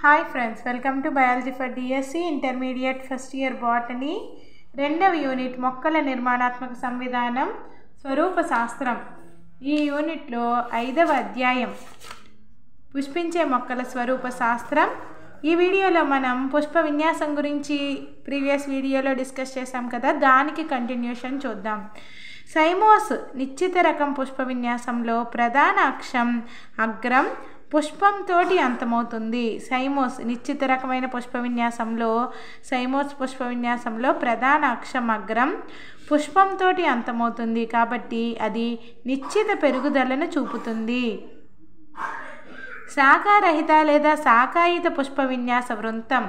Hi friends, welcome to biology for DSC intermediate first year botany రెండవ unit మొక్కల నిర్మాణాత్మక సంవిధానం స్వరూప శాస్త్రం. ఈ యూనిట్లో 5వ అధ్యాయం పుష్పించే మొక్కల స్వరూప శాస్త్రం. ఈ వీడియోలో మనం పుష్ప విన్యాసం గురించి ప్రీవియస్ వీడియోలో డిస్కస్ చేసాం కదా, దానికి కంటిన్యూషన్ చూద్దాం. సైమోస్ నిశ్చిత రకం పుష్ప విన్యాసంలో ప్రధాన అక్షం అగ్రం పుష్పంతో అంతమవుతుంది. సైమోస్ నిశ్చిత రకమైన పుష్ప విన్యాసంలో పుష్ప విన్యాసంలో ప్రధాన అక్షం అగ్రం పుష్పంతో అంతమవుతుంది కాబట్టి అది నిశ్చిత పెరుగుదలను చూపుతుంది. శాఖారహిత లేదా శాఖాయుత పుష్ప విన్యాస వృంతం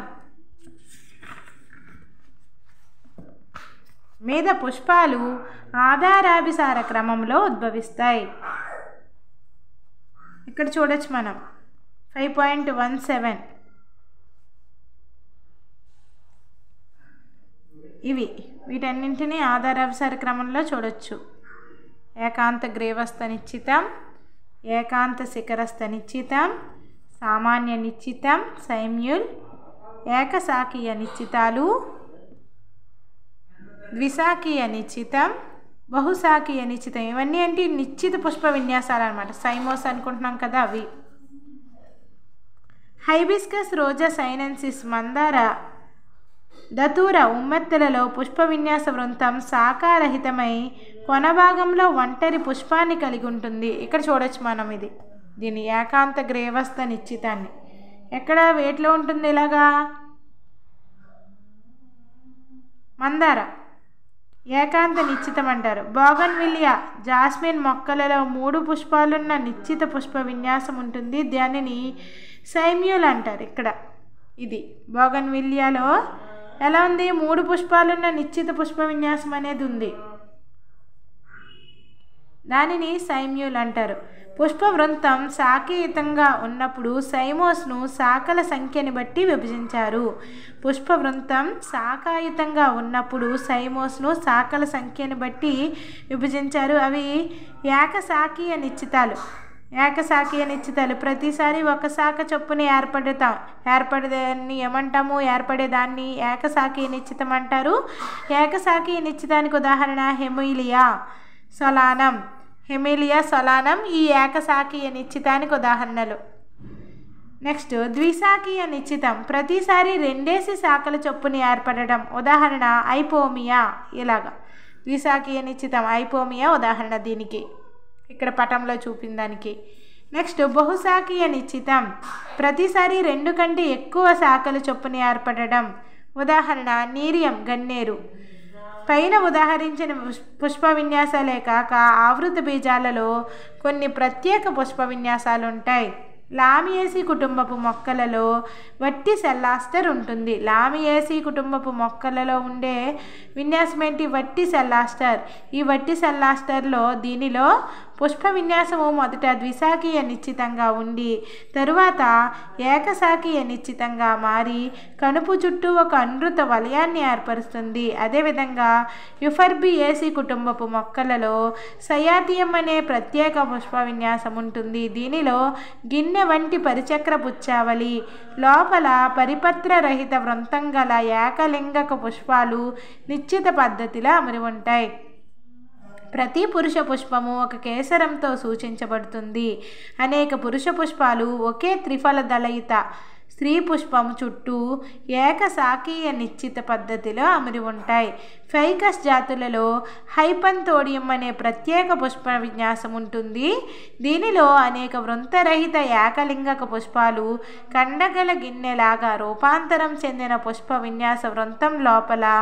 మీద పుష్పాలు ఆధారాభిసార క్రమంలో ఉద్భవిస్తాయి. ఇక్కడ చూడొచ్చు మనం 5.17 వీటన్నింటినీ ఆధారాభిసార క్రమంలో చూడొచ్చు. ఏకాంత గ్రీవస్థ నిశ్చితం, ఏకాంత శిఖరస్థ నిశ్చితం, సామాన్య నిశ్చితం, సైమ్యూల్, ఏకశాఖీయ నిశ్చితాలు, ద్విశాఖీయ నిశ్చితం, బహుశాఖీయ నిశ్చితం. ఇవన్నీ అంటే నిశ్చిత పుష్ప విన్యాసాలు అన్నమాట. సైమోస్ అనుకుంటున్నాం కదా అవి. హైబిస్కస్, రోజా సైనెన్సిస్, మందార, దతూర ఉమ్మెత్తలలో పుష్ప విన్యాస వృంతం శాఖారహితమై కొన భాగంలో ఒంటరి పుష్పాన్ని కలిగి ఉంటుంది. ఇక్కడ చూడొచ్చు మనం దీని ఏకాంత గ్రీవస్థ నిశ్చితాన్ని. ఎక్కడ వేటిలో ఉంటుంది? ఇలాగా మందార ఏకాంత నిశ్చితం అంటారు. బోగన్విలియా, జాస్మిన్ మొక్కలలో 3 పుష్పాలున్న నిశ్చిత పుష్ప విన్యాసం ఉంటుంది. దానిని సైమ్యూల్ అంటారు. ఇక్కడ ఇది బోగన్విలియాలో ఎలా ఉంది? 3 పుష్పాలున్న నిశ్చిత పుష్ప విన్యాసం అనేది ఉంది. దానిని సైమ్యూల్ అంటారు. పుష్ప వృంతం శాఖీయుతంగా ఉన్నప్పుడు సైమోస్ను శాఖల సంఖ్యని బట్టి విభజించారు. పుష్ప వృంతం శాఖాయుతంగా ఉన్నప్పుడు సైమోస్ను శాఖల సంఖ్యని బట్టి విభజించారు. అవి ఏకశాఖీయ నిశ్చితాలు. ఏకశాఖీయ నిశ్చితాలు ప్రతిసారి ఒక శాఖ చొప్పున ఏర్పడేదాన్ని ఏమంటాము? ఏర్పడేదాన్ని ఏకశాఖీయ నిశ్చితం అంటారు. ఏకశాఖీయ నిశ్చితానికి ఉదాహరణ హెమిలియా సొలానం ఈ ఏకశాఖీయ నిశ్చితానికి ఉదాహరణలు. నెక్స్ట్ ద్విశాఖీయ నిశ్చితం ప్రతిసారి 2 శాఖల చొప్పున ఏర్పడడం. ఉదాహరణ ఐపోమియా. ఇలాగా ద్విశాఖీయ నిశ్చితం ఐపోమియా ఉదాహరణ దీనికి, ఇక్కడ పటంలో చూపిన దానికి. నెక్స్ట్ బహుశాఖీయ నిశ్చితం ప్రతిసారి 2 కంటే ఎక్కువ శాఖల చొప్పున ఏర్పడడం. ఉదాహరణ నీరియం గన్నేరు. పైన ఉదాహరించిన పుష్ప విన్యాసాలే కాక ఆవృత బీజాలలో కొన్ని ప్రత్యేక పుష్ప విన్యాసాలు ఉంటాయి. లామియేసి కుటుంబపు మొక్కలలో వట్టి సెల్లాస్టర్ ఉంటుంది. లామియేసి కుటుంబపు మొక్కలలో ఉండే విన్యాసం ఏంటి? వట్టి సెల్లాస్టర్. ఈ వట్టి సెల్లాస్టర్లో దీనిలో పుష్ప విన్యాసము మొదట ద్విశాఖీయ నిశ్చితంగా ఉండి తరువాత ఏకశాఖీయ నిశ్చితంగా మారి కనుపు చుట్టూ ఒక అనృత వలయాన్ని ఏర్పరుస్తుంది. అదేవిధంగా యుఫర్బియేసి కుటుంబపు మొక్కలలో సయాతియం అనే ప్రత్యేక పుష్ప విన్యాసం ఉంటుంది. దీనిలో గిన్నె వంటి పరిచక్ర పుచ్చావళి లోపల పరిపత్ర రహిత వృంతం గల ఏకలింగక పుష్పాలు నిశ్చిత పద్ధతిలో అమరి ఉంటాయి. ప్రతి పురుష పుష్పము ఒక కేసరంతో సూచించబడుతుంది. అనేక పురుష పుష్పాలు ఒకే త్రిఫల దళయిత స్త్రీ పుష్పం చుట్టూ ఏకశాఖీయ నిశ్చిత పద్ధతిలో అమరి ఉంటాయి. ఫైకస్ జాతులలో హైపంతోడియం అనే ప్రత్యేక పుష్ప విన్యాసం ఉంటుంది. దీనిలో అనేక వృంతరహిత ఏకలింగక పుష్పాలు కండగల గిన్నెలాగా రూపాంతరం చెందిన పుష్ప విన్యాస వృంతం లోపల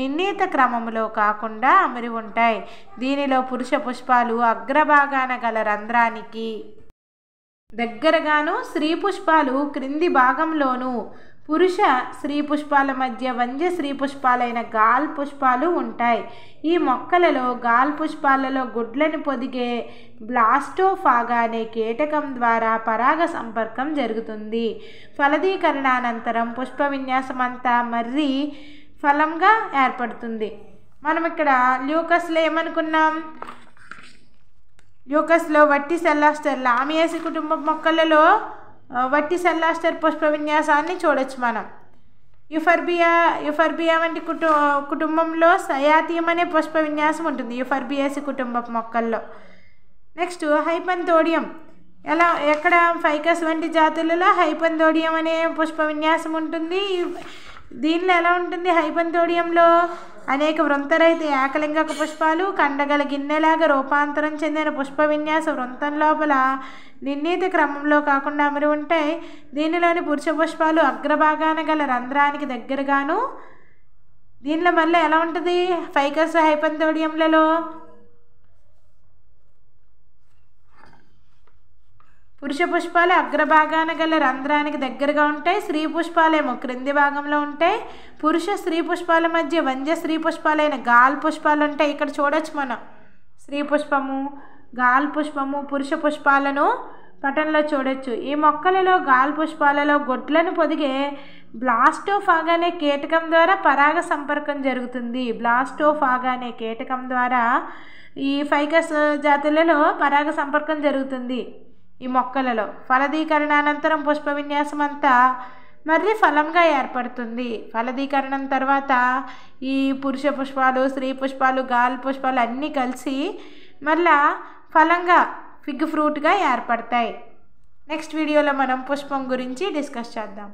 నిర్ణీత క్రమంలో కాకుండా అమరి ఉంటాయి. దీనిలో పురుష పుష్పాలు అగ్రభాగాన గల రంధ్రానికి దగ్గరగాను, స్త్రీ పుష్పాలు క్రింది భాగంలోనూ, పురుష స్త్రీ పుష్పాల మధ్య వంద్య స్త్రీ పుష్పాలైన గాల్ పుష్పాలు ఉంటాయి. ఈ మొక్కలలో గాల్ పుష్పాలలో గుడ్లను పొదిగే బ్లాస్టోఫాగా అనే కీటకం ద్వారా పరాగ సంపర్కం జరుగుతుంది. ఫలదీకరణానంతరం పుష్ప విన్యాసం అంతా మర్రి ఫలంగా ఏర్పడుతుంది. మనం ఇక్కడ ల్యూకస్లో ఏమనుకున్నాం? ల్యూకస్లో వట్టి సెల్లాస్టర్ లామియేసి కుటుంబ మొక్కలలో వట్టిసెల్లాస్టర్ పుష్ప విన్యాసాన్ని చూడొచ్చు మనం. యుఫర్బియా వంటి కుటుంబంలో సయాతియం అనే పుష్ప విన్యాసం ఉంటుంది యుఫర్బియాసి కుటుంబ మొక్కల్లో. నెక్స్ట్ హైపంతోడియం. ఎక్కడ ఫైకస్ వంటి జాతులలో హైపంతోడియం అనే పుష్ప విన్యాసం ఉంటుంది. దీనిలో ఎలా ఉంటుంది? హైపంతోడియంలో అనేక వృంతరహిత ఏకలింగక పుష్పాలు కండగల గిన్నెలాగా రూపాంతరం చెందిన పుష్ప విన్యాస వృంతం లోపల నిర్ణీత క్రమంలో కాకుండా అమరి ఉంటాయి. దీనిలోని పురుష పుష్పాలు అగ్రభాగాన గల రంధ్రానికి దగ్గరగాను. దీనిలో మళ్ళీ ఎలా ఉంటుంది? ఫైకస్ హైపంతోడియంలలో పురుష పుష్పాలు అగ్రభాగాన గల రంధ్రానికి దగ్గరగా ఉంటాయి. స్త్రీ పుష్పాలేమో క్రింది భాగంలో ఉంటాయి. పురుష స్త్రీ పుష్పాల మధ్య వంజ స్త్రీ పుష్పాలైన గాల్ పుష్పాలు ఉంటాయి. ఇక్కడ చూడొచ్చు మనం స్త్రీ పుష్పము, గాల్ పుష్పము, పురుష పుష్పాలను పటంలో చూడొచ్చు. ఈ మొక్కలలో గాల్ పుష్పాలలో గొడ్లను పొదిగే బ్లాస్టోఫాగా అనే కీటకం ద్వారా పరాగ సంపర్కం జరుగుతుంది. బ్లాస్టోఫాగా అనే కీటకం ద్వారా ఈ ఫైకస్ జాతులలో పరాగ సంపర్కం జరుగుతుంది ఈ మొక్కలలో. ఫలదీకరణానంతరం పుష్ప విన్యాసం అంతా మళ్ళీ ఫలంగా ఏర్పడుతుంది. ఫలదీకరణం తర్వాత ఈ పురుష పుష్పాలు, స్త్రీ పుష్పాలు, గాల్ పుష్పాలు అన్నీ కలిసి మళ్ళా ఫలంగా ఫిగ్ ఫ్రూట్గా ఏర్పడతాయి. నెక్స్ట్ వీడియోలో మనం పుష్పం గురించి డిస్కస్ చేద్దాం.